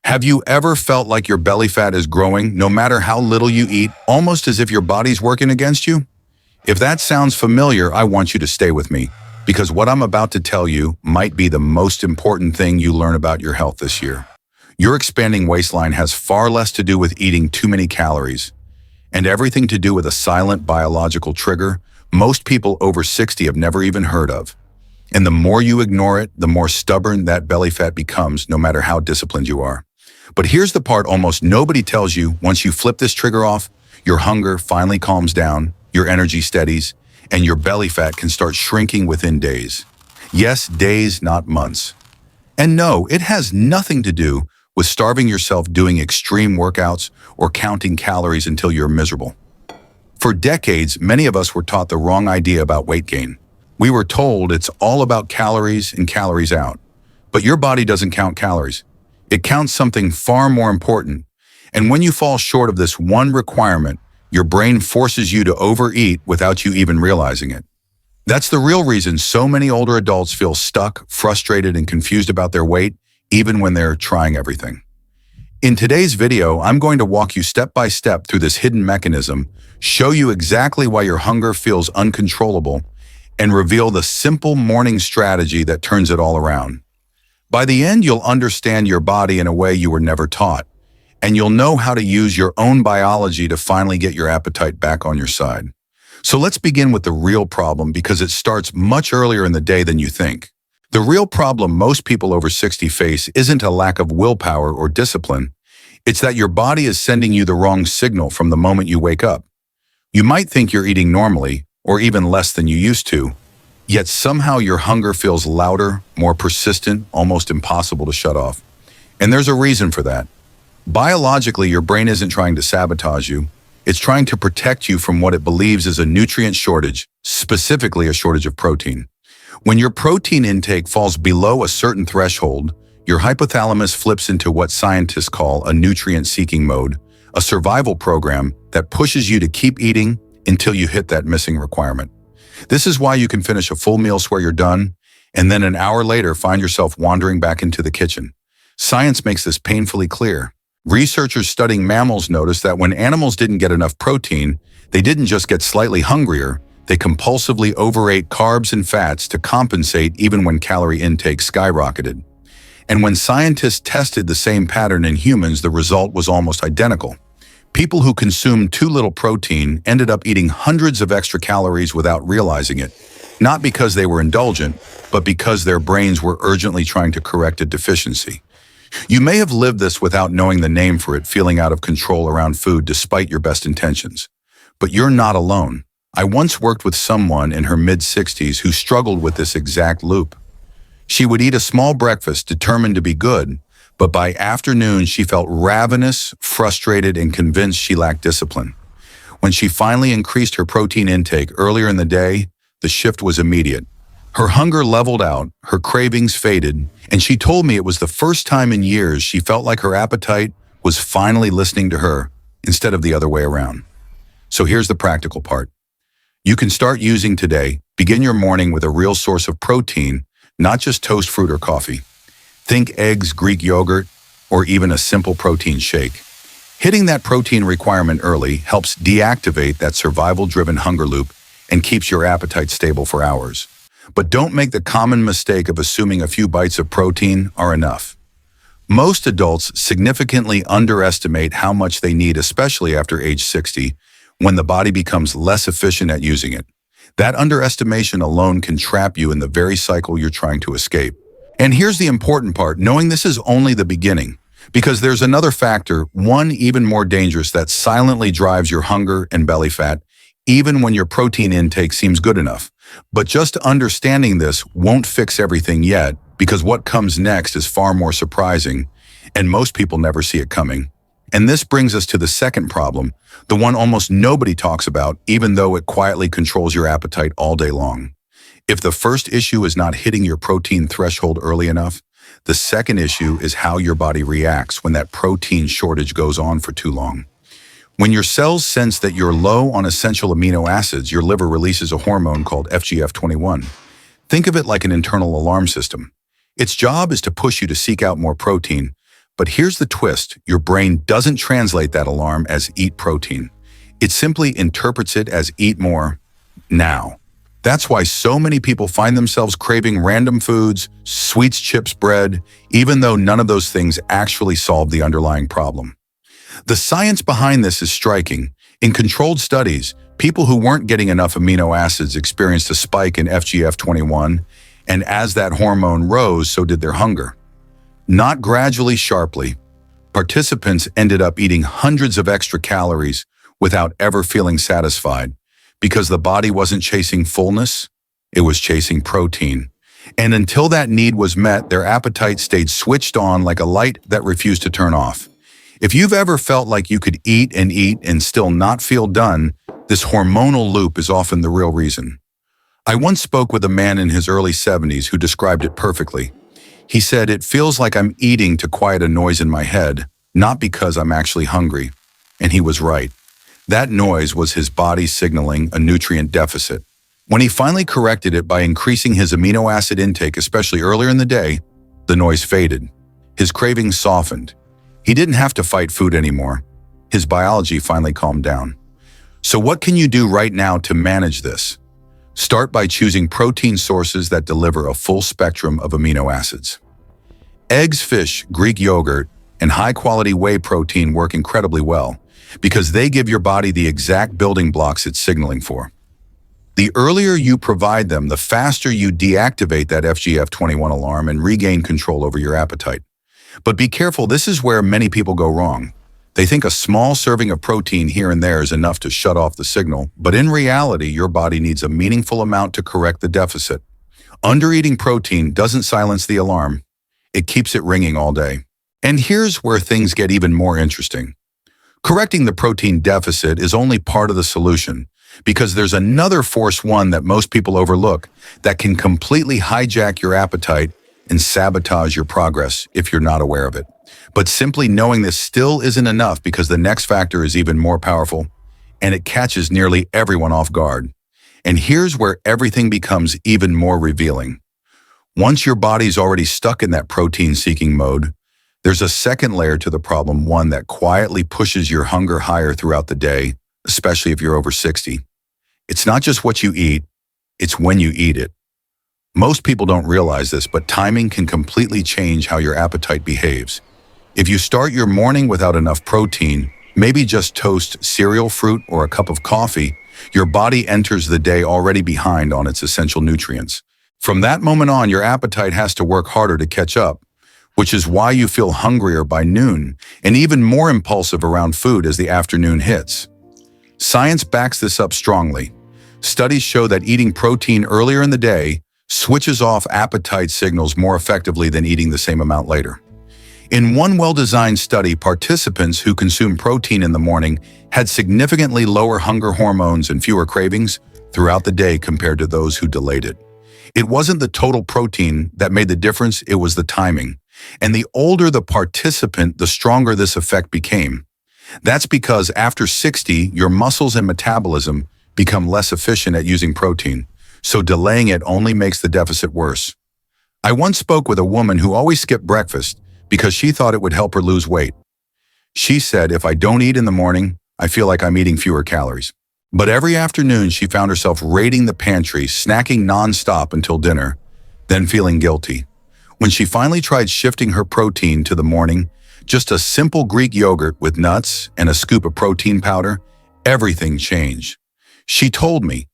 Have you ever felt like your belly fat is growing no matter how little you eat, almost as if your body's working against you? If that sounds familiar, I want you to stay with me, because what I'm about to tell you might be the most important thing you learn about your health this year. Your expanding waistline has far less to do with eating too many calories and everything to do with a silent biological trigger most people over 60 have never even heard of. And the more you ignore it, the more stubborn that belly fat becomes, no matter how disciplined you are. But here's the part almost nobody tells you: once you flip this trigger off, your hunger finally calms down, your energy steadies, and your belly fat can start shrinking within days. Yes, days, not months. And no, it has nothing to do with starving yourself doing extreme workouts or counting calories until you're miserable. For decades, many of us were taught the wrong idea about weight gain. We were told it's all about calories in, calories out. But your body doesn't count calories. It counts something far more important. And when you fall short of this one requirement, your brain forces you to overeat without you even realizing it. That's the real reason so many older adults feel stuck, frustrated, and confused about their weight, even when they're trying everything. In today's video, I'm going to walk you step by step through this hidden mechanism, show you exactly why your hunger feels uncontrollable, and reveal the simple morning strategy that turns it all around. By the end, you'll understand your body in a way you were never taught, and you'll know how to use your own biology to finally get your appetite back on your side. So let's begin with the real problem, because it starts much earlier in the day than you think. The real problem most people over 60 face isn't a lack of willpower or discipline. It's that your body is sending you the wrong signal from the moment you wake up. You might think you're eating normally, or even less than you used to, yet somehow your hunger feels louder, more persistent, almost impossible to shut off. And there's a reason for that. Biologically, your brain isn't trying to sabotage you. It's trying to protect you from what it believes is a nutrient shortage, specifically a shortage of protein. When your protein intake falls below a certain threshold, your hypothalamus flips into what scientists call a nutrient-seeking mode, a survival program that pushes you to keep eating until you hit that missing requirement. This is why you can finish a full meal, swear you're done, and then an hour later find yourself wandering back into the kitchen. Science makes this painfully clear. Researchers studying mammals noticed that when animals didn't get enough protein, they didn't just get slightly hungrier, they compulsively overate carbs and fats to compensate even when calorie intake skyrocketed. And when scientists tested the same pattern in humans, the result was almost identical. People who consumed too little protein ended up eating hundreds of extra calories without realizing it, not because they were indulgent, but because their brains were urgently trying to correct a deficiency. You may have lived this without knowing the name for it, feeling out of control around food despite your best intentions. But you're not alone. I once worked with someone in her mid-60s who struggled with this exact loop. She would eat a small breakfast, determined to be good, but by afternoon she felt ravenous, frustrated, and convinced she lacked discipline. When she finally increased her protein intake earlier in the day, the shift was immediate. Her hunger leveled out, her cravings faded, and she told me it was the first time in years she felt like her appetite was finally listening to her instead of the other way around. So here's the practical part. You can start using today. Begin your morning with a real source of protein, not just toast, fruit, or coffee. Think eggs, Greek yogurt, or even a simple protein shake. Hitting that protein requirement early helps deactivate that survival-driven hunger loop and keeps your appetite stable for hours. But don't make the common mistake of assuming a few bites of protein are enough. Most adults significantly underestimate how much they need, especially after age 60, when the body becomes less efficient at using it. That underestimation alone can trap you in the very cycle you're trying to escape. And here's the important part, knowing this is only the beginning, because there's another factor, one even more dangerous, that silently drives your hunger and belly fat, even when your protein intake seems good enough. But just understanding this won't fix everything yet, because what comes next is far more surprising, and most people never see it coming. And this brings us to the second problem, the one almost nobody talks about, even though it quietly controls your appetite all day long. If the first issue is not hitting your protein threshold early enough, the second issue is how your body reacts when that protein shortage goes on for too long. When your cells sense that you're low on essential amino acids, your liver releases a hormone called FGF21. Think of it like an internal alarm system. Its job is to push you to seek out more protein, But here's the twist. Your brain doesn't translate that alarm as eat protein. It simply interprets it as eat more now. That's why so many people find themselves craving random foods, sweets, chips, bread, even though none of those things actually solve the underlying problem. The science behind this is striking. In controlled studies, people who weren't getting enough amino acids experienced a spike in FGF21, and as that hormone rose, so did their hunger. Not gradually, sharply. Participants ended up eating hundreds of extra calories without ever feeling satisfied, because the body wasn't chasing fullness, it was chasing protein. And until that need was met, their appetite stayed switched on like a light that refused to turn off. If you've ever felt like you could eat and still not feel done, this hormonal loop is often the real reason. I once spoke with a man in his early 70s who described it perfectly. He said, "It feels like I'm eating to quiet a noise in my head, not because I'm actually hungry." And he was right. That noise was his body signaling a nutrient deficit. When he finally corrected it by increasing his amino acid intake, especially earlier in the day, the noise faded. His cravings softened. He didn't have to fight food anymore. His biology finally calmed down. So what can you do right now to manage this? Start by choosing protein sources that deliver a full spectrum of amino acids. Eggs, fish, Greek yogurt, and high-quality whey protein work incredibly well, because they give your body the exact building blocks it's signaling for. The earlier you provide them, the faster you deactivate that FGF21 alarm and regain control over your appetite. But be careful, this is where many people go wrong. They think a small serving of protein here and there is enough to shut off the signal, but in reality, your body needs a meaningful amount to correct the deficit. Undereating protein doesn't silence the alarm. It keeps it ringing all day. And here's where things get even more interesting. Correcting the protein deficit is only part of the solution, because there's another force one that most people overlook that can completely hijack your appetite and sabotage your progress if you're not aware of it. But simply knowing this still isn't enough, because the next factor is even more powerful, and it catches nearly everyone off guard. And here's where everything becomes even more revealing. Once your body's already stuck in that protein-seeking mode, there's a second layer to the problem, one that quietly pushes your hunger higher throughout the day, especially if you're over 60. It's not just what you eat, it's when you eat it. Most people don't realize this, but timing can completely change how your appetite behaves. If you start your morning without enough protein, maybe just toast, cereal, fruit, or a cup of coffee, your body enters the day already behind on its essential nutrients. From that moment on, your appetite has to work harder to catch up, which is why you feel hungrier by noon and even more impulsive around food as the afternoon hits. Science backs this up strongly. Studies show that eating protein earlier in the day switches off appetite signals more effectively than eating the same amount later. In one well-designed study, participants who consumed protein in the morning had significantly lower hunger hormones and fewer cravings throughout the day compared to those who delayed it. It wasn't the total protein that made the difference, it was the timing. And the older the participant, the stronger this effect became. That's because after 60, your muscles and metabolism become less efficient at using protein, so delaying it only makes the deficit worse. I once spoke with a woman who always skipped breakfast because she thought it would help her lose weight. She said, "If I don't eat in the morning, I feel like I'm eating fewer calories." But every afternoon, she found herself raiding the pantry, snacking nonstop until dinner, then feeling guilty. When she finally tried shifting her protein to the morning, just a simple Greek yogurt with nuts and a scoop of protein powder, everything changed. She told me,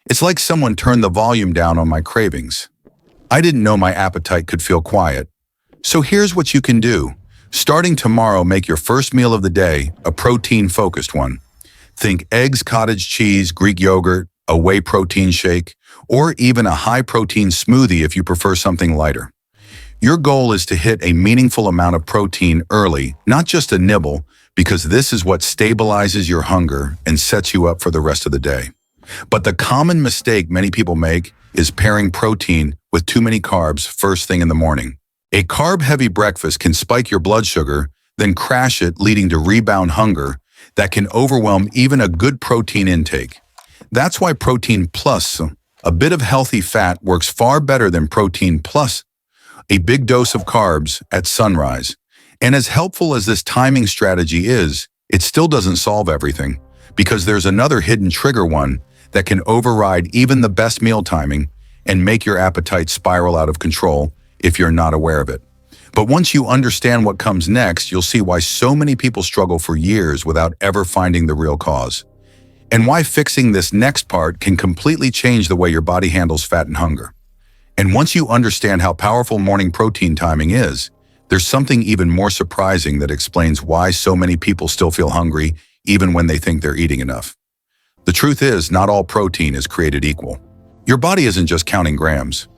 "It's like someone turned the volume down on my cravings. I didn't know my appetite could feel quiet." So here's what you can do. Starting tomorrow, make your first meal of the day a protein-focused one. Think eggs, cottage cheese, Greek yogurt, a whey protein shake, or even a high-protein smoothie if you prefer something lighter. Your goal is to hit a meaningful amount of protein early, not just a nibble, because this is what stabilizes your hunger and sets you up for the rest of the day. But the common mistake many people make is pairing protein with too many carbs first thing in the morning. A carb-heavy breakfast can spike your blood sugar, then crash it, leading to rebound hunger that can overwhelm even a good protein intake. That's why protein plus a bit of healthy fat works far better than protein plus a big dose of carbs at sunrise. And as helpful as this timing strategy is, it still doesn't solve everything, because there's another hidden trigger one that can override even the best meal timing and make your appetite spiral out of control if you're not aware of it. But once you understand what comes next, you'll see why so many people struggle for years without ever finding the real cause, and why fixing this next part can completely change the way your body handles fat and hunger. And once you understand how powerful morning protein timing is, there's something even more surprising that explains why so many people still feel hungry even when they think they're eating enough. The truth is, not all protein is created equal. Your body isn't just counting grams.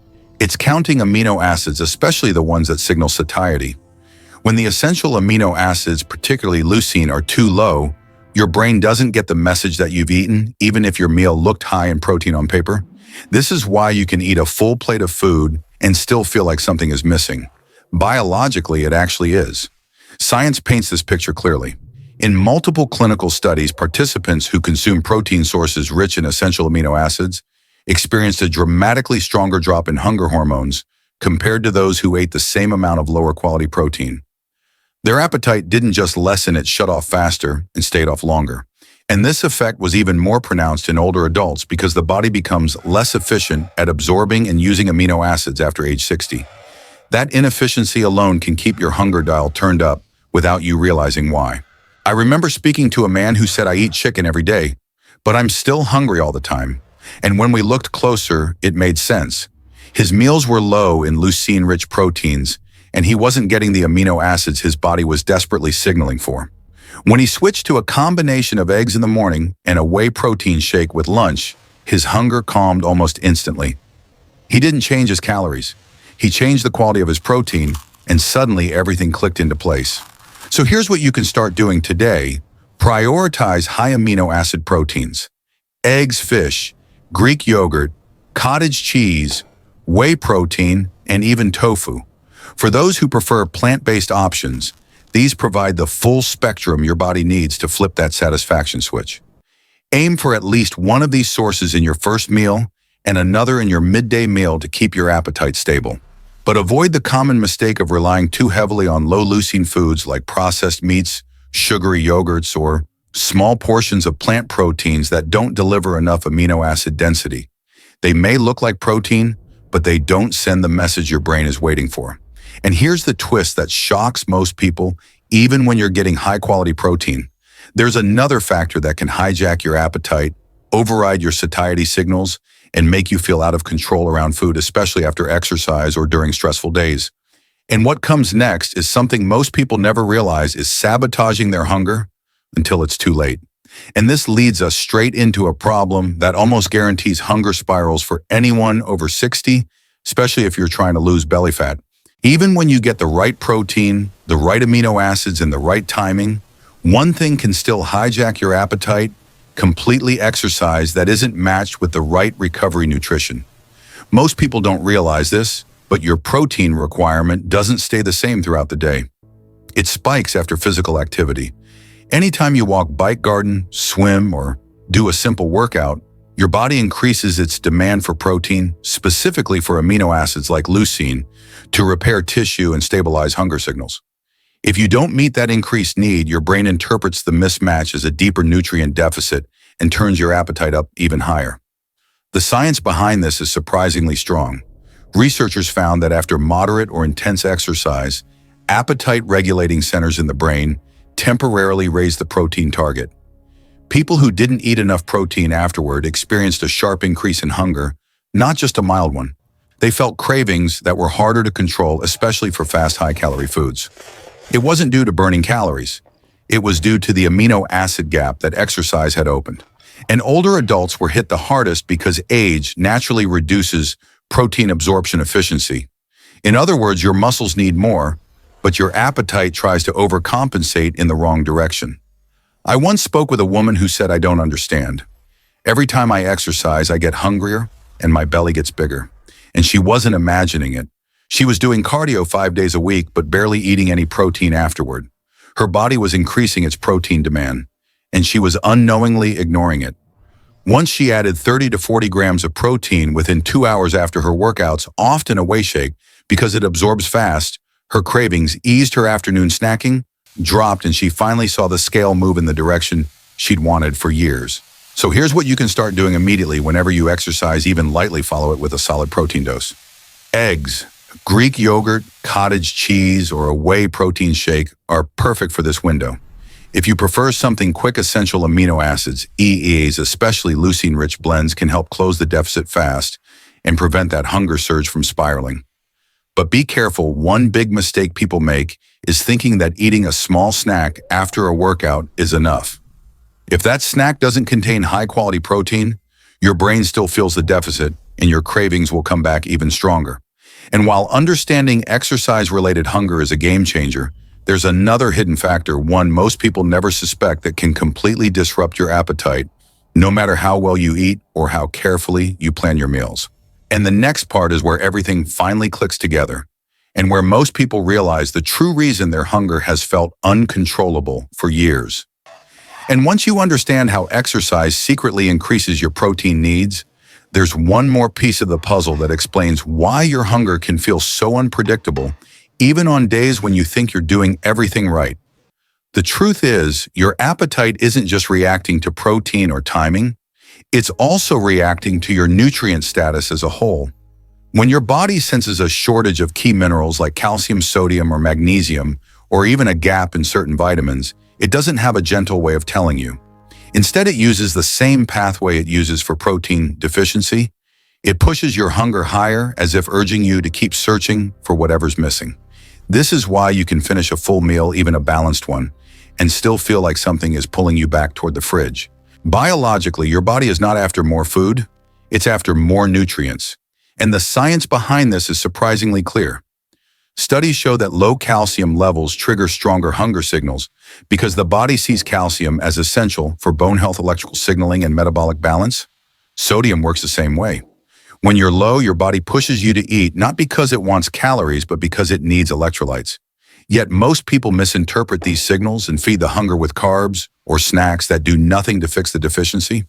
It's counting amino acids, especially the ones that signal satiety. When the essential amino acids, particularly leucine, are too low, your brain doesn't get the message that you've eaten, even if your meal looked high in protein on paper. This is why you can eat a full plate of food and still feel like something is missing. Biologically, it actually is. Science paints this picture clearly. In multiple clinical studies, participants who consume protein sources rich in essential amino acids experienced a dramatically stronger drop in hunger hormones compared to those who ate the same amount of lower quality protein. Their appetite didn't just lessen, it shut off faster and stayed off longer. And this effect was even more pronounced in older adults because the body becomes less efficient at absorbing and using amino acids after age 60. That inefficiency alone can keep your hunger dial turned up without you realizing why. I remember speaking to a man who said, "I eat chicken every day, but I'm still hungry all the time." And when we looked closer, it made sense. His meals were low in leucine-rich proteins, and he wasn't getting the amino acids his body was desperately signaling for. When he switched to a combination of eggs in the morning and a whey protein shake with lunch, his hunger calmed almost instantly. He didn't change his calories. He changed the quality of his protein, and suddenly everything clicked into place. So here's what you can start doing today. Prioritize high amino acid proteins. Eggs, fish, Greek yogurt, cottage cheese, whey protein, and even tofu. For those who prefer plant-based options, these provide the full spectrum your body needs to flip that satisfaction switch. Aim for at least one of these sources in your first meal and another in your midday meal to keep your appetite stable. But avoid the common mistake of relying too heavily on low-leucine foods like processed meats, sugary yogurts, or small portions of plant proteins that don't deliver enough amino acid density. They may look like protein, but they don't send the message your brain is waiting for. And here's the twist that shocks most people, even when you're getting high-quality protein. There's another factor that can hijack your appetite, override your satiety signals, and make you feel out of control around food, especially after exercise or during stressful days. And what comes next is something most people never realize is sabotaging their hunger until it's too late. And this leads us straight into a problem that almost guarantees hunger spirals for anyone over 60, especially if you're trying to lose belly fat. Even when you get the right protein, the right amino acids, and the right timing, one thing can still hijack your appetite: completely exercise that isn't matched with the right recovery nutrition. Most people don't realize this, but your protein requirement doesn't stay the same throughout the day. It spikes after physical activity. Anytime you walk, bike, garden, swim, or do a simple workout, your body increases its demand for protein, specifically for amino acids like leucine, to repair tissue and stabilize hunger signals. If you don't meet that increased need, your brain interprets the mismatch as a deeper nutrient deficit and turns your appetite up even higher. The science behind this is surprisingly strong. Researchers found that after moderate or intense exercise, appetite-regulating centers in the brain temporarily raised the protein target. People who didn't eat enough protein afterward experienced a sharp increase in hunger, not just a mild one. They felt cravings that were harder to control, especially for fast, high-calorie foods. It wasn't due to burning calories. It was due to the amino acid gap that exercise had opened. And older adults were hit the hardest because age naturally reduces protein absorption efficiency. In other words, your muscles need more, but your appetite tries to overcompensate in the wrong direction. I once spoke with a woman who said, "I don't understand. Every time I exercise, I get hungrier and my belly gets bigger." And she wasn't imagining it. She was doing cardio 5 days a week, but barely eating any protein afterward. Her body was increasing its protein demand, and she was unknowingly ignoring it. Once she added 30 to 40 grams of protein within 2 hours after her workouts, often a whey shake, because it absorbs fast, Her cravings eased, her afternoon snacking dropped, and she finally saw the scale move in the direction she'd wanted for years. So here's what you can start doing immediately whenever you exercise, even lightly. Follow it with a solid protein dose. Eggs, Greek yogurt, cottage cheese, or a whey protein shake are perfect for this window. If you prefer something quick, essential amino acids, EAs, especially leucine-rich blends, can help close the deficit fast and prevent that hunger surge from spiraling. But be careful, one big mistake people make is thinking that eating a small snack after a workout is enough. If that snack doesn't contain high-quality protein, your brain still feels the deficit and your cravings will come back even stronger. And while understanding exercise-related hunger is a game changer, there's another hidden factor, one most people never suspect, that can completely disrupt your appetite, no matter how well you eat or how carefully you plan your meals. And the next part is where everything finally clicks together, and where most people realize the true reason their hunger has felt uncontrollable for years. And once you understand how exercise secretly increases your protein needs, there's one more piece of the puzzle that explains why your hunger can feel so unpredictable, even on days when you think you're doing everything right. The truth is, your appetite isn't just reacting to protein or timing, it's also reacting to your nutrient status as a whole. When your body senses a shortage of key minerals like calcium, sodium, or magnesium, or even a gap in certain vitamins, it doesn't have a gentle way of telling you. Instead, it uses the same pathway it uses for protein deficiency. It pushes your hunger higher, as if urging you to keep searching for whatever's missing. This is why you can finish a full meal, even a balanced one, and still feel like something is pulling you back toward the fridge. Biologically, your body is not after more food, it's after more nutrients. And the science behind this is surprisingly clear. Studies show that low calcium levels trigger stronger hunger signals because the body sees calcium as essential for bone health, electrical signaling, and metabolic balance. Sodium works the same way. When you're low, your body pushes you to eat, not because it wants calories, but because it needs electrolytes. Yet most people misinterpret these signals and feed the hunger with carbs or snacks that do nothing to fix the deficiency.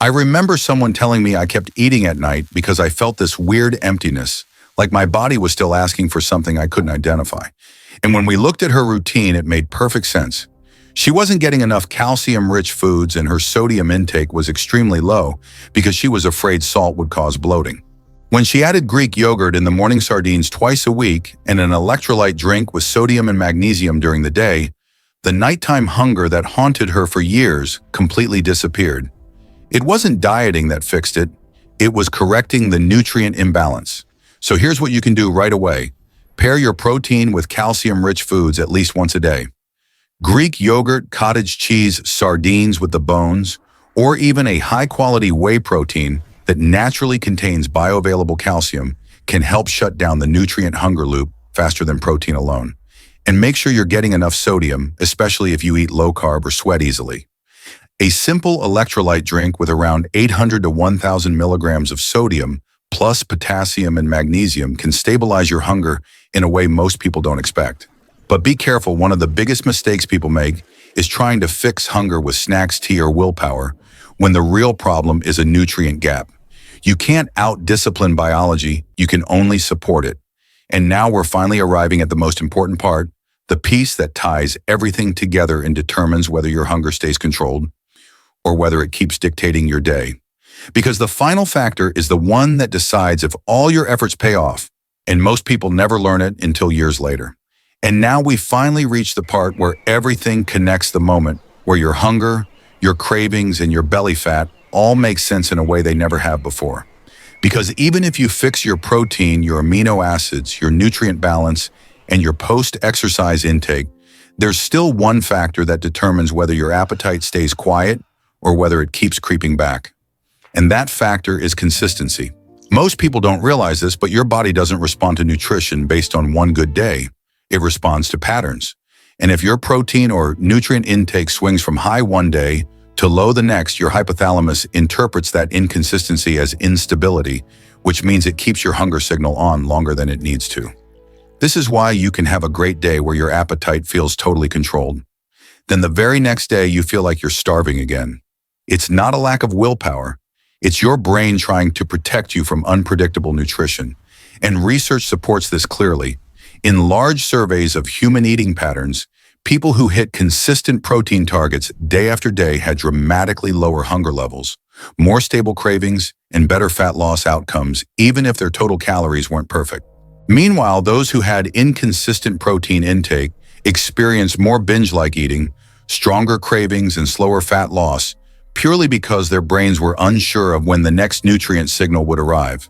I remember someone telling me I kept eating at night because I felt this weird emptiness, like my body was still asking for something I couldn't identify. And when we looked at her routine, it made perfect sense. She wasn't getting enough calcium-rich foods, and her sodium intake was extremely low because she was afraid salt would cause bloating. When she added Greek yogurt in the morning, sardines twice a week, and an electrolyte drink with sodium and magnesium during the day, the nighttime hunger that haunted her for years completely disappeared. It wasn't dieting that fixed it, it was correcting the nutrient imbalance. So here's what you can do right away. Pair your protein with calcium-rich foods at least once a day. Greek yogurt, cottage cheese, sardines with the bones, or even a high-quality whey protein that naturally contains bioavailable calcium can help shut down the nutrient hunger loop faster than protein alone. And make sure you're getting enough sodium, especially if you eat low-carb or sweat easily. A simple electrolyte drink with around 800 to 1,000 milligrams of sodium plus potassium and magnesium can stabilize your hunger in a way most people don't expect. But be careful, one of the biggest mistakes people make is trying to fix hunger with snacks, tea, or willpower, when the real problem is a nutrient gap. You can't out-discipline biology, you can only support it. And now we're finally arriving at the most important part, the piece that ties everything together and determines whether your hunger stays controlled or whether it keeps dictating your day. Because the final factor is the one that decides if all your efforts pay off, and most people never learn it until years later. And now we finally reach the part where everything connects, the moment where your hunger, your cravings, and your belly fat all make sense in a way they never have before. Because even if you fix your protein, your amino acids, your nutrient balance, and your post-exercise intake, there's still one factor that determines whether your appetite stays quiet or whether it keeps creeping back. And that factor is consistency. Most people don't realize this, but your body doesn't respond to nutrition based on one good day. It responds to patterns. And if your protein or nutrient intake swings from high one day to low the next, your hypothalamus interprets that inconsistency as instability, which means it keeps your hunger signal on longer than it needs to. This is why you can have a great day where your appetite feels totally controlled. Then the very next day you feel like you're starving again. It's not a lack of willpower. It's your brain trying to protect you from unpredictable nutrition. And research supports this clearly. In large surveys of human eating patterns, people who hit consistent protein targets day after day had dramatically lower hunger levels, more stable cravings, and better fat loss outcomes, even if their total calories weren't perfect. Meanwhile, those who had inconsistent protein intake experienced more binge-like eating, stronger cravings, and slower fat loss, purely because their brains were unsure of when the next nutrient signal would arrive.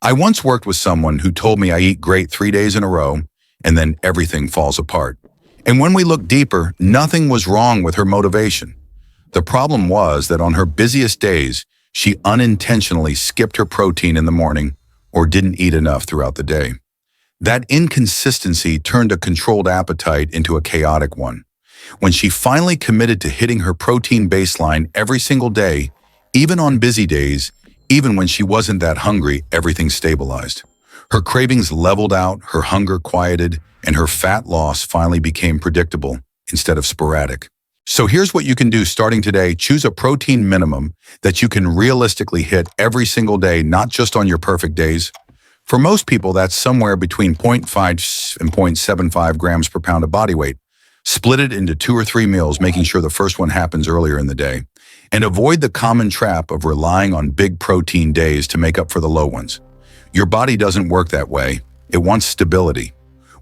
I once worked with someone who told me I eat great 3 days in a row, and then everything falls apart. And when we looked deeper, nothing was wrong with her motivation. The problem was that on her busiest days, she unintentionally skipped her protein in the morning or didn't eat enough throughout the day. That inconsistency turned a controlled appetite into a chaotic one. When she finally committed to hitting her protein baseline every single day, even on busy days, even when she wasn't that hungry, everything stabilized. Her cravings leveled out, her hunger quieted, and her fat loss finally became predictable instead of sporadic. So here's what you can do starting today. Choose a protein minimum that you can realistically hit every single day, not just on your perfect days. For most people, that's somewhere between 0.5 and 0.75 grams per pound of body weight. Split it into 2 or 3 meals, making sure the first one happens earlier in the day. And avoid the common trap of relying on big protein days to make up for the low ones. Your body doesn't work that way. It wants stability.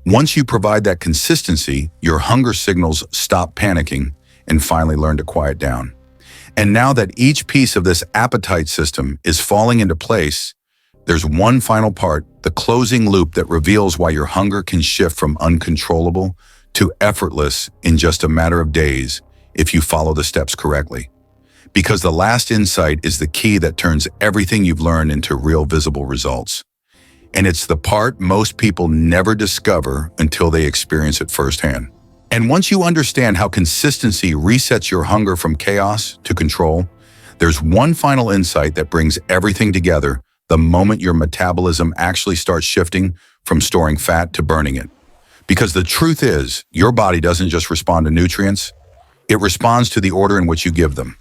Once you provide that consistency, your hunger signals stop panicking and finally learn to quiet down. And now that each piece of this appetite system is falling into place, there's one final part, the closing loop that reveals why your hunger can shift from uncontrollable to effortless in just a matter of days if you follow the steps correctly. Because the last insight is the key that turns everything you've learned into real visible results. And it's the part most people never discover until they experience it firsthand. And once you understand how consistency resets your hunger from chaos to control, there's one final insight that brings everything together the moment your metabolism actually starts shifting from storing fat to burning it. Because the truth is, your body doesn't just respond to nutrients, it responds to the order in which you give them.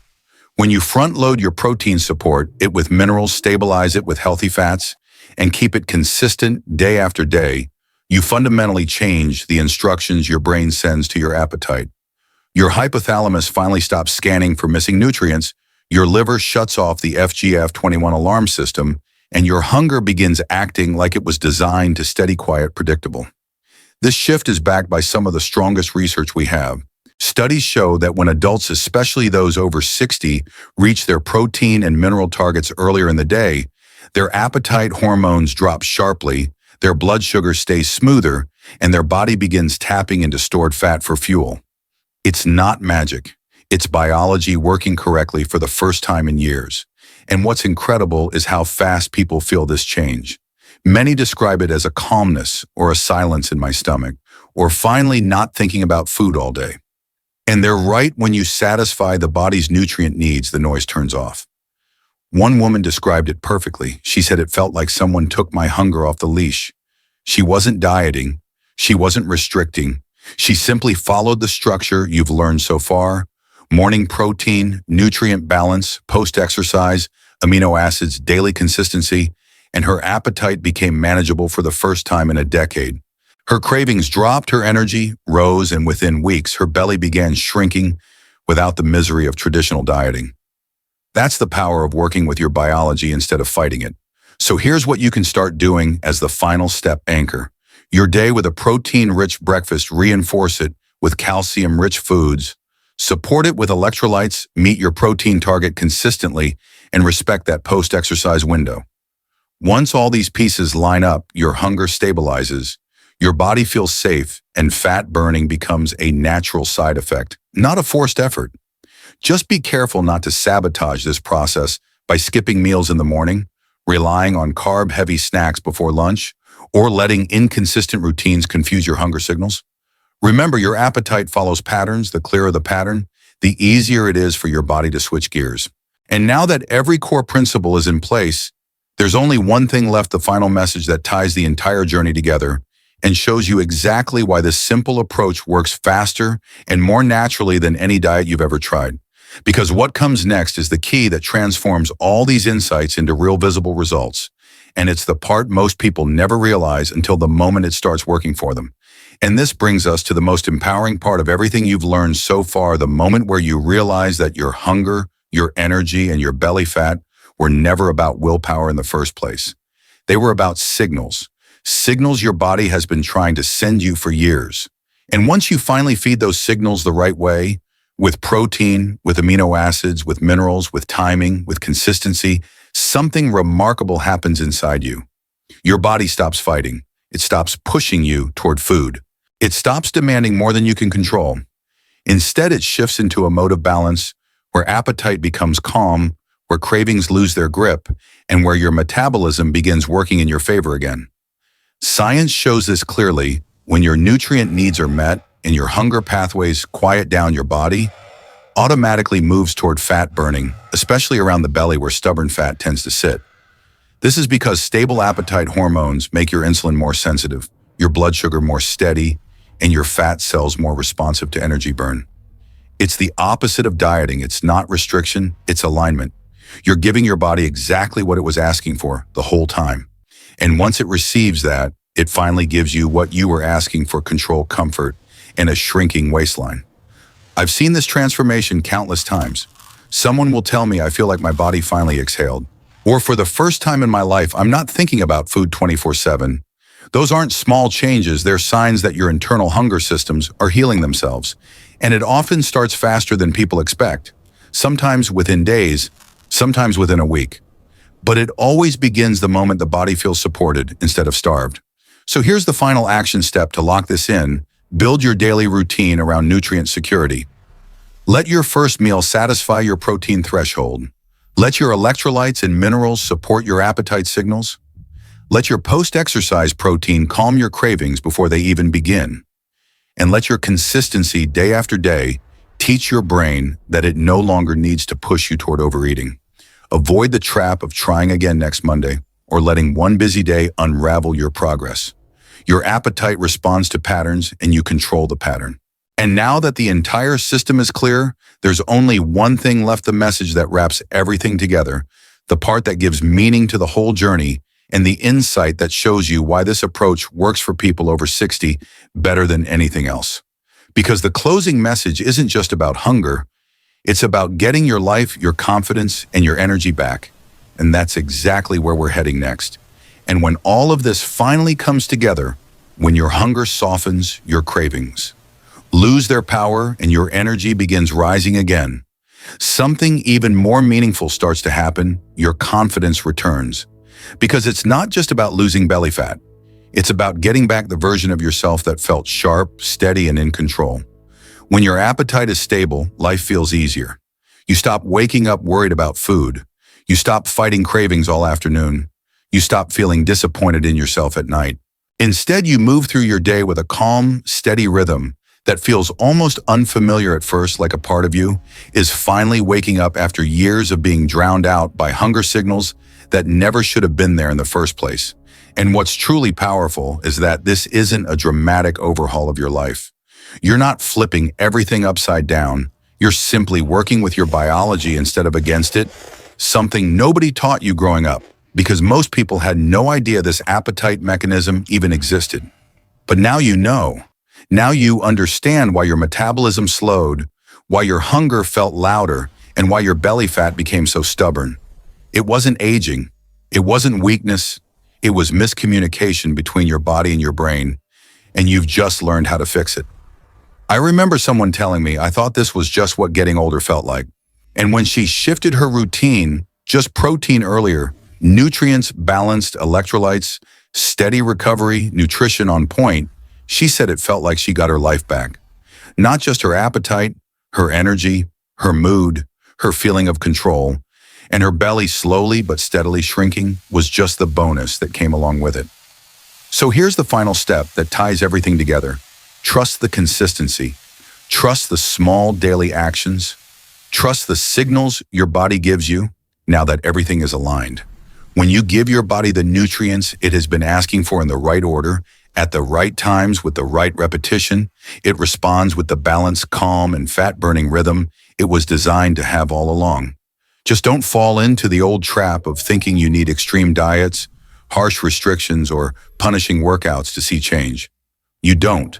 When you front-load your protein, support it with minerals, stabilize it with healthy fats, and keep it consistent day after day, you fundamentally change the instructions your brain sends to your appetite. Your hypothalamus finally stops scanning for missing nutrients, your liver shuts off the FGF21 alarm system, and your hunger begins acting like it was designed to steady, quiet, predictable. This shift is backed by some of the strongest research we have. Studies show that when adults, especially those over 60, reach their protein and mineral targets earlier in the day, their appetite hormones drop sharply, their blood sugar stays smoother, and their body begins tapping into stored fat for fuel. It's not magic. It's biology working correctly for the first time in years. And what's incredible is how fast people feel this change. Many describe it as a calmness or a silence in my stomach, or finally not thinking about food all day. And they're right. When you satisfy the body's nutrient needs, the noise turns off. One woman described it perfectly. She said it felt like someone took my hunger off the leash. She wasn't dieting. She wasn't restricting. She simply followed the structure you've learned so far. Morning protein, nutrient balance, post-exercise, amino acids, daily consistency, and her appetite became manageable for the first time in a decade. Her cravings dropped, her energy rose, and within weeks, her belly began shrinking without the misery of traditional dieting. That's the power of working with your biology instead of fighting it. So here's what you can start doing as the final step. Anchor your day with a protein-rich breakfast. Reinforce it with calcium-rich foods. Support it with electrolytes. Meet your protein target consistently and respect that post-exercise window. Once all these pieces line up, your hunger stabilizes, your body feels safe, and fat burning becomes a natural side effect, not a forced effort. Just be careful not to sabotage this process by skipping meals in the morning, relying on carb-heavy snacks before lunch, or letting inconsistent routines confuse your hunger signals. Remember, your appetite follows patterns. The clearer the pattern, the easier it is for your body to switch gears. And now that every core principle is in place, there's only one thing left, the final message that ties the entire journey together and shows you exactly why this simple approach works faster and more naturally than any diet you've ever tried. Because what comes next is the key that transforms all these insights into real visible results. And it's the part most people never realize until the moment it starts working for them. And this brings us to the most empowering part of everything you've learned so far, the moment where you realize that your hunger, your energy, and your belly fat were never about willpower in the first place. They were about signals. Signals your body has been trying to send you for years. And once you finally feed those signals the right way, with protein, with amino acids, with minerals, with timing, with consistency, something remarkable happens inside you. Your body stops fighting. It stops pushing you toward food. It stops demanding more than you can control. Instead, it shifts into a mode of balance where appetite becomes calm, where cravings lose their grip, and where your metabolism begins working in your favor again. Science shows this clearly. When your nutrient needs are met and your hunger pathways quiet down, your body automatically moves toward fat burning, especially around the belly where stubborn fat tends to sit. This is because stable appetite hormones make your insulin more sensitive, your blood sugar more steady, and your fat cells more responsive to energy burn. It's the opposite of dieting. It's not restriction, it's alignment. You're giving your body exactly what it was asking for the whole time. And once it receives that, it finally gives you what you were asking for: control, comfort, and a shrinking waistline. I've seen this transformation countless times. Someone will tell me, I feel like my body finally exhaled. Or for the first time in my life, I'm not thinking about food 24/7. Those aren't small changes, they're signs that your internal hunger systems are healing themselves. And it often starts faster than people expect. Sometimes within days, sometimes within a week. But it always begins the moment the body feels supported instead of starved. So here's the final action step to lock this in. Build your daily routine around nutrient security. Let your first meal satisfy your protein threshold. Let your electrolytes and minerals support your appetite signals. Let your post-exercise protein calm your cravings before they even begin. And let your consistency day after day teach your brain that it no longer needs to push you toward overeating. Avoid the trap of trying again next Monday or letting one busy day unravel your progress. Your appetite responds to patterns and you control the pattern. And now that the entire system is clear, there's only one thing left: the message that wraps everything together, the part that gives meaning to the whole journey, and the insight that shows you why this approach works for people over 60 better than anything else. Because the closing message isn't just about hunger, it's about getting your life, your confidence, and your energy back. And that's exactly where we're heading next. And when all of this finally comes together, when your hunger softens, your cravings lose their power, and your energy begins rising again, something even more meaningful starts to happen. Your confidence returns. Because it's not just about losing belly fat. It's about getting back the version of yourself that felt sharp, steady, and in control. When your appetite is stable, life feels easier. You stop waking up worried about food. You stop fighting cravings all afternoon. You stop feeling disappointed in yourself at night. Instead, you move through your day with a calm, steady rhythm that feels almost unfamiliar at first, like a part of you is finally waking up after years of being drowned out by hunger signals that never should have been there in the first place. And what's truly powerful is that this isn't a dramatic overhaul of your life. You're not flipping everything upside down. You're simply working with your biology instead of against it, something nobody taught you growing up, because most people had no idea this appetite mechanism even existed. But now you know. Now you understand why your metabolism slowed, why your hunger felt louder, and why your belly fat became so stubborn. It wasn't aging. It wasn't weakness. It was miscommunication between your body and your brain, and you've just learned how to fix it. I remember someone telling me, I thought this was just what getting older felt like. And when she shifted her routine, just protein earlier, nutrients, balanced electrolytes, steady recovery, nutrition on point, she said it felt like she got her life back. Not just her appetite, her energy, her mood, her feeling of control, and her belly slowly but steadily shrinking was just the bonus that came along with it. So here's the final step that ties everything together. Trust the consistency. Trust the small daily actions. Trust the signals your body gives you now that everything is aligned. When you give your body the nutrients it has been asking for in the right order, at the right times with the right repetition, it responds with the balanced, calm, and fat-burning rhythm it was designed to have all along. Just don't fall into the old trap of thinking you need extreme diets, harsh restrictions, or punishing workouts to see change. You don't.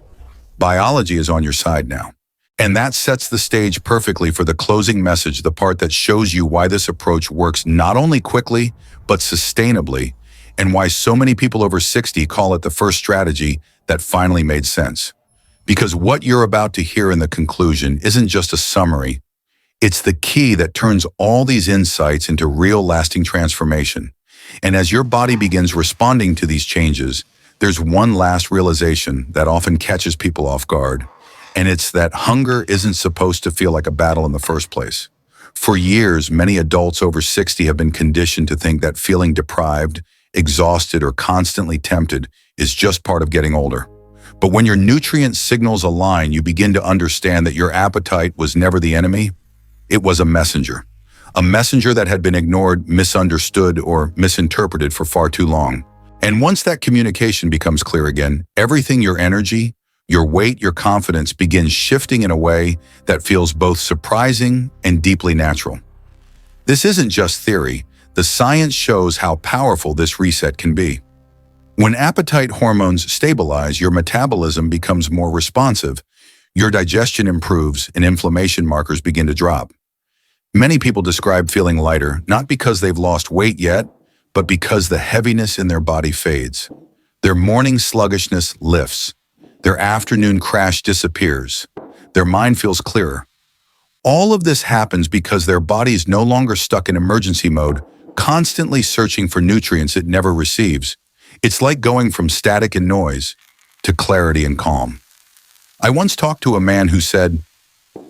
Biology is on your side now. And that sets the stage perfectly for the closing message, the part that shows you why this approach works not only quickly, but sustainably, and why so many people over 60 call it the first strategy that finally made sense. Because what you're about to hear in the conclusion isn't just a summary, it's the key that turns all these insights into real lasting transformation. And as your body begins responding to these changes, there's one last realization that often catches people off guard. And it's that hunger isn't supposed to feel like a battle in the first place. For years, many adults over 60 have been conditioned to think that feeling deprived, exhausted, or constantly tempted is just part of getting older. But when your nutrient signals align, you begin to understand that your appetite was never the enemy. It was a messenger that had been ignored, misunderstood, or misinterpreted for far too long. And once that communication becomes clear again, everything, your energy, your weight, your confidence begins shifting in a way that feels both surprising and deeply natural. This isn't just theory. The science shows how powerful this reset can be. When appetite hormones stabilize, your metabolism becomes more responsive, your digestion improves, and inflammation markers begin to drop. Many people describe feeling lighter, not because they've lost weight yet, but because the heaviness in their body fades. Their morning sluggishness lifts. Their afternoon crash disappears. Their mind feels clearer. All of this happens because their body is no longer stuck in emergency mode, constantly searching for nutrients it never receives. It's like going from static and noise to clarity and calm. I once talked to a man who said,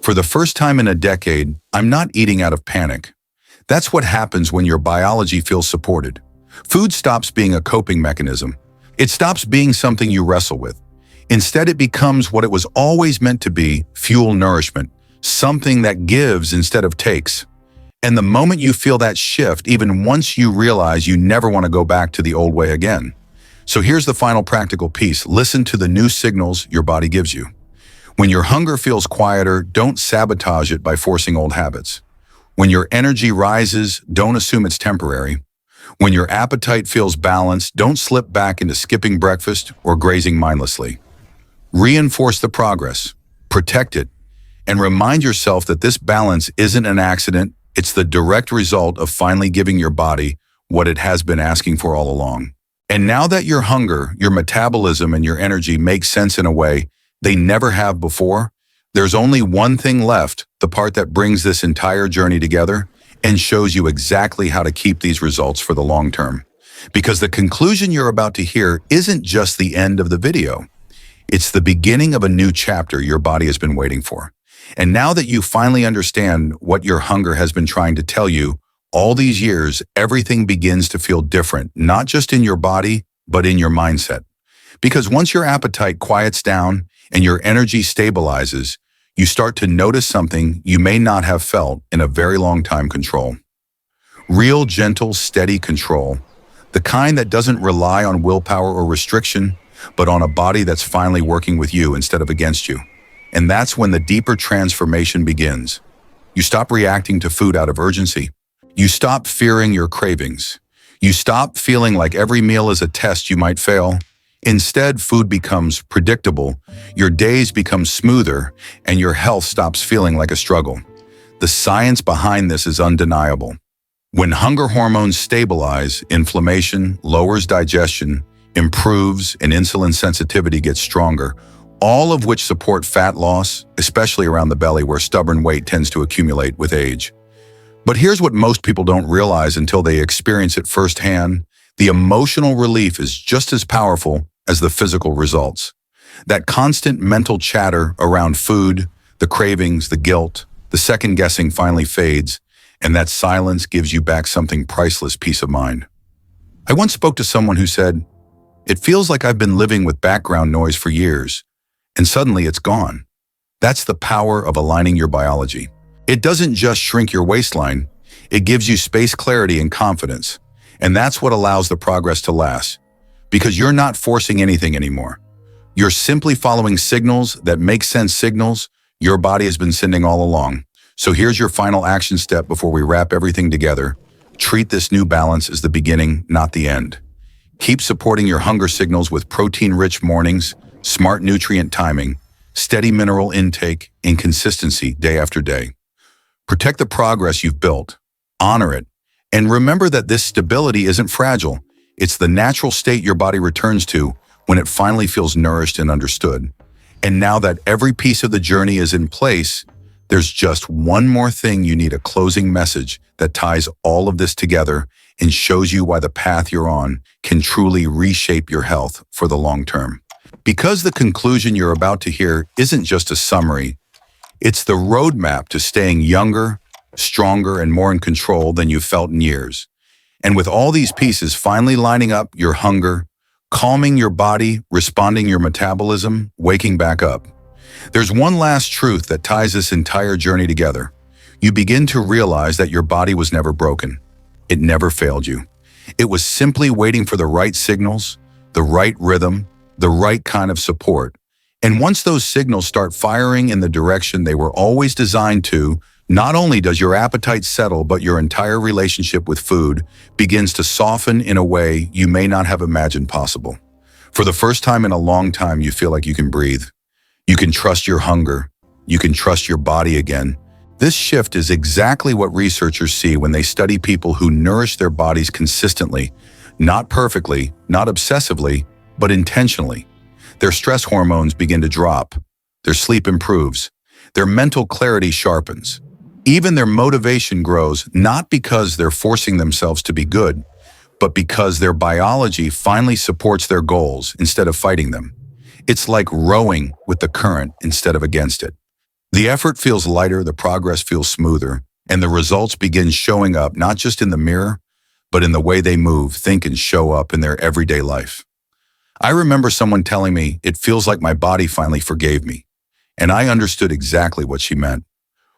"For the first time in a decade, I'm not eating out of panic." That's what happens when your biology feels supported. Food stops being a coping mechanism. It stops being something you wrestle with. Instead, it becomes what it was always meant to be: fuel, nourishment, something that gives instead of takes. And the moment you feel that shift, even once you realize you never want to go back to the old way again. So here's the final practical piece. Listen to the new signals your body gives you. When your hunger feels quieter, don't sabotage it by forcing old habits. When your energy rises, don't assume it's temporary. When your appetite feels balanced, don't slip back into skipping breakfast or grazing mindlessly. Reinforce the progress, protect it, and remind yourself that this balance isn't an accident. It's the direct result of finally giving your body what it has been asking for all along. And now that your hunger, your metabolism, and your energy make sense in a way they never have before, there's only one thing left, the part that brings this entire journey together and shows you exactly how to keep these results for the long term. Because the conclusion you're about to hear isn't just the end of the video. It's the beginning of a new chapter your body has been waiting for. And now that you finally understand what your hunger has been trying to tell you all these years, everything begins to feel different, not just in your body, but in your mindset. Because once your appetite quiets down and your energy stabilizes, you start to notice something you may not have felt in a very long time: control. Real, gentle, steady control. The kind that doesn't rely on willpower or restriction, but on a body that's finally working with you instead of against you. And that's when the deeper transformation begins. You stop reacting to food out of urgency. You stop fearing your cravings. You stop feeling like every meal is a test you might fail. Instead, food becomes predictable, your days become smoother, and your health stops feeling like a struggle. The science behind this is undeniable. When hunger hormones stabilize, inflammation lowers, digestion improves, and insulin sensitivity gets stronger, all of which support fat loss, especially around the belly where stubborn weight tends to accumulate with age. But here's what most people don't realize until they experience it firsthand: the emotional relief is just as powerful as the physical results. That constant mental chatter around food, the cravings, the guilt, the second guessing finally fades, and that silence gives you back something priceless: peace of mind. I once spoke to someone who said, "It feels like I've been living with background noise for years, and suddenly it's gone." That's the power of aligning your biology. It doesn't just shrink your waistline, it gives you space, clarity, and confidence. And that's what allows the progress to last. Because you're not forcing anything anymore. You're simply following signals that make sense, signals your body has been sending all along. So here's your final action step before we wrap everything together. Treat this new balance as the beginning, not the end. Keep supporting your hunger signals with protein-rich mornings, smart nutrient timing, steady mineral intake, and consistency day after day. Protect the progress you've built, honor it, and remember that this stability isn't fragile. It's the natural state your body returns to when it finally feels nourished and understood. And now that every piece of the journey is in place, there's just one more thing you need: a closing message that ties all of this together and shows you why the path you're on can truly reshape your health for the long term. Because the conclusion you're about to hear isn't just a summary, it's the roadmap to staying younger, stronger, and more in control than you've felt in years. And with all these pieces finally lining up: your hunger, calming your body, responding your metabolism, waking back up, there's one last truth that ties this entire journey together. You begin to realize that your body was never broken. It never failed you. It was simply waiting for the right signals, the right rhythm, the right kind of support. And once those signals start firing in the direction they were always designed to, not only does your appetite settle, but your entire relationship with food begins to soften in a way you may not have imagined possible. For the first time in a long time, you feel like you can breathe. You can trust your hunger. You can trust your body again. This shift is exactly what researchers see when they study people who nourish their bodies consistently, not perfectly, not obsessively, but intentionally. Their stress hormones begin to drop. Their sleep improves. Their mental clarity sharpens. Even their motivation grows, not because they're forcing themselves to be good, but because their biology finally supports their goals instead of fighting them. It's like rowing with the current instead of against it. The effort feels lighter, the progress feels smoother, and the results begin showing up not just in the mirror, but in the way they move, think, and show up in their everyday life. I remember someone telling me, "It feels like my body finally forgave me." And I understood exactly what she meant.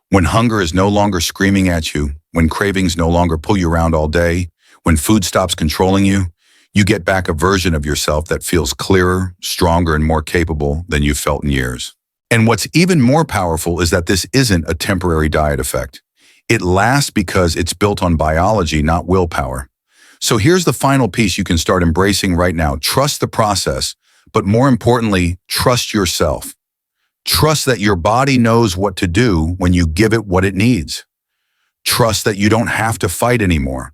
When hunger is no longer screaming at you, when cravings no longer pull you around all day, when food stops controlling you, you get back a version of yourself that feels clearer, stronger, and more capable than you've felt in years. And what's even more powerful is that this isn't a temporary diet effect. It lasts because it's built on biology, not willpower. So here's the final piece you can start embracing right now. Trust the process, but more importantly, trust yourself. Trust that your body knows what to do when you give it what it needs. Trust that you don't have to fight anymore.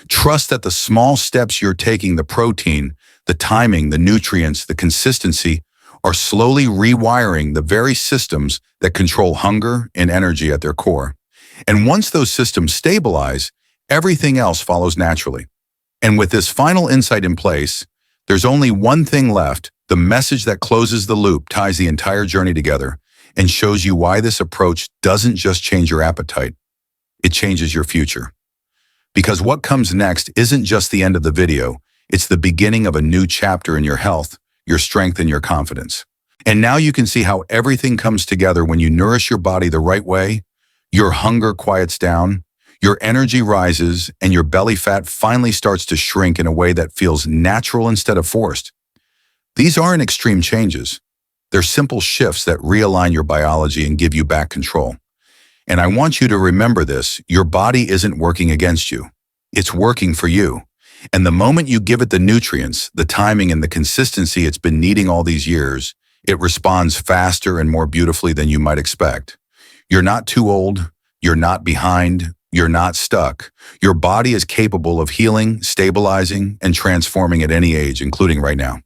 Trust that the small steps you're taking, the protein, the timing, the nutrients, the consistency, are slowly rewiring the very systems that control hunger and energy at their core. And once those systems stabilize, everything else follows naturally. And with this final insight in place, there's only one thing left: the message that closes the loop, ties the entire journey together, and shows you why this approach doesn't just change your appetite, it changes your future. Because what comes next isn't just the end of the video, it's the beginning of a new chapter in your health, your strength, and your confidence. And now you can see how everything comes together when you nourish your body the right way. Your hunger quiets down, your energy rises, and your belly fat finally starts to shrink in a way that feels natural instead of forced. These aren't extreme changes. They're simple shifts that realign your biology and give you back control. And I want you to remember this: your body isn't working against you. It's working for you. And the moment you give it the nutrients, the timing, and the consistency it's been needing all these years, it responds faster and more beautifully than you might expect. You're not too old. You're not behind. You're not stuck. Your body is capable of healing, stabilizing, and transforming at any age, including right now.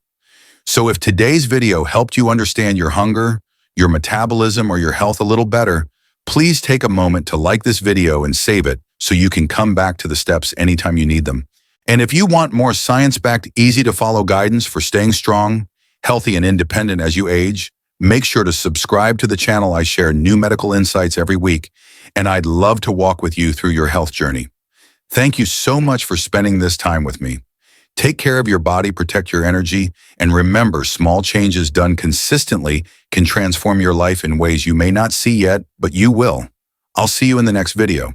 So if today's video helped you understand your hunger, your metabolism, or your health a little better, please take a moment to like this video and save it so you can come back to the steps anytime you need them. And if you want more science-backed, easy-to-follow guidance for staying strong, healthy, and independent as you age, make sure to subscribe to the channel. I share new medical insights every week, and I'd love to walk with you through your health journey. Thank you so much for spending this time with me. Take care of your body, protect your energy, and remember, small changes done consistently can transform your life in ways you may not see yet, but you will. I'll see you in the next video.